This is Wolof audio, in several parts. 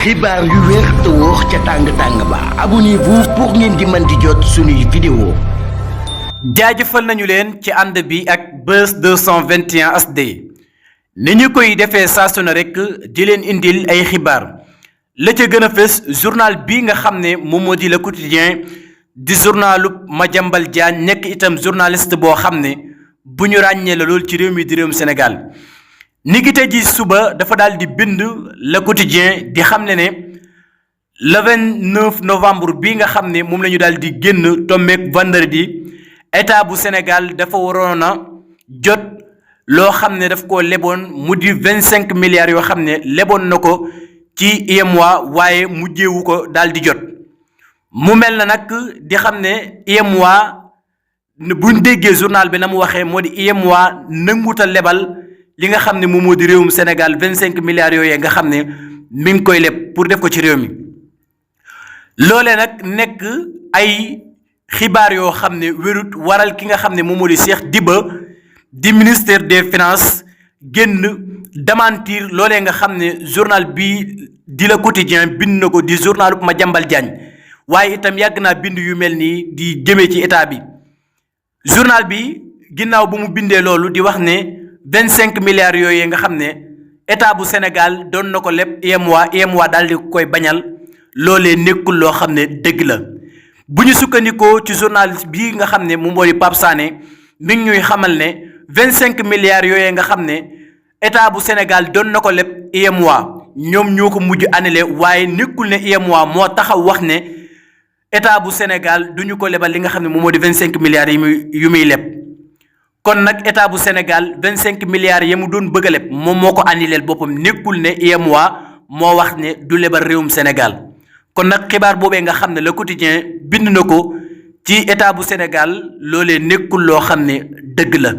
xibaar yu wér te wóor ca tàng-tàng ba abonnez-vous pour ngeen di mën di jot suñuy vidéo. jaajëfal nañu leen ci ànd bi ak Buzz 221 HD ni ñu koy defee saa su ne rek di leen indil ay xibaar la ca gën a fës journal bi nga xam ne moom moo di Le Quotidien di journalu Madiambal Diagne nekk itam journaliste boo xam ne bu ñu ràññee la lool ci réew mi di réewum Sénégal. ni ki tey ji suba dafa daal di bind Le Quotidien di xam ne le 29 novembre bi nga xam ne moom la ñu daal di génn tombeek vendredi état bu Sénégal dafa waroon a jot loo xam ne daf ko leboon mu di 25 milliards yoo xam ne leboon na ko ci UEMOA waaye mujjeewu ko daal di jot mu mel na nag di xam ne UEMOA buñ déggee journal bi na mu waxee moo di UEMOA nanguta lebal li nga xam ne moom moo di réewum Sénégal 25 milliards yooyu nga xam ne mi ngi koy leb pour def ko ci réew mi loolee nag nekk ay xibaar yoo xam ne wérut waral ki nga xam ne moom moo di Cheikh Diba di ministère des finances génn démentir loolee nga xam ne journal bi di Le Quotidien bind na ko di journalu Madiambal Diagne waaye itam yàgg naa bind yu mel nii di jëmee ci état bi journal bi ginnaaw bu mu bindee loolu di wax ne 25 milliards yooyu nga xam ne état bu Sénégal doon na ko leb UEMOA daal di koy bañal loolee nekkul loo xam ne dëgg la bu ñu sukkandikoo ci journaliste bii nga xam ne moom moo di Pape Sané mi ngi ñuy xamal ne 25 milliards yooyu nga xam ne état bu Sénégal doon na ko leb UEMOA ñoom ñoo ko mujj annulé waaye nekkul ne UEMOA moo taxaw wax ne état bu Sénégal du ñu ko lebal li nga xam ne moom moo di 25 milliards yu muy leb. kon nag état bu Sénégal 25 milliards ya mu doon bëgg a leb moom moo ko annuleel boppam nekkul ne UEMOA moo wax ne du lebal réewum Sénégal kon nag xibaar boobee nga xam ne Le Quotidien bind na ko ci état bu Sénégal loolee nekkul loo xam ne dëgg la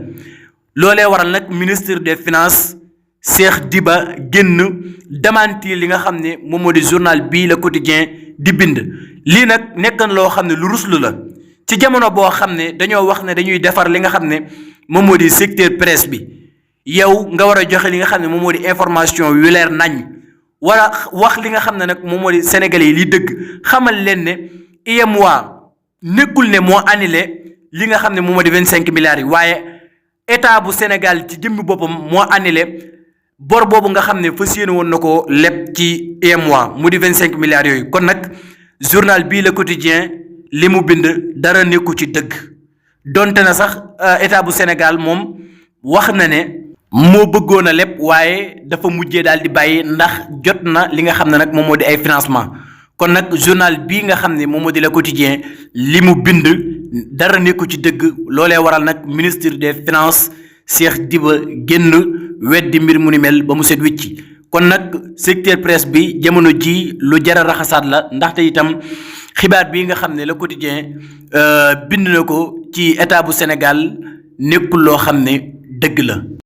loolee waral nag ministre des finances Cheikh Diba génn démentir li nga xam ne moom moo di journal bii Le Quotidien di bind lii nag nekk na loo xam ne lu ruslu la ci jamono boo xam ne dañoo wax ne dañuy defar li nga xam ne moom moo di secteur presse bi yow nga war a joxe li nga xam ne moom moo di information yu leer nañ war a wax li nga xam ne nag moom moo di sénégalais yi li dëgg xamal leen ne UEMOA nekkul ne moo annulé li nga xam ne moom moo di 25 milliards yi waaye état bu Sénégal ci jëmmi boppam moo annulé bor boobu nga xam ne fas yéene woon na ko leb ci UEMOA mu di 25 milliards yooyu kon nag journal bii Le Quotidien li mu bind dara nekku ci dëgg donte na sax état bu Sénégal moom wax na ne moo bëggoon a leb waaye dafa mujjee daal di bàyyi ndax jot na li nga xam ne nag moom moo di ay financement kon nag journal bii nga xam ne moom moo di Le Quotidien li mu bind dara nekku ci dëgg loolee waral nag ministre des finances Cheikh Diba génn weddi mbir mu ni mel ba mu set wicci kon nag secteur presse bi jamono ji lu jar a raxasaat la ndaxte itam xibaar bii nga xam ne Le Quotidien bind na ko ci état bu Sénégal nekkul loo xam ne dëgg la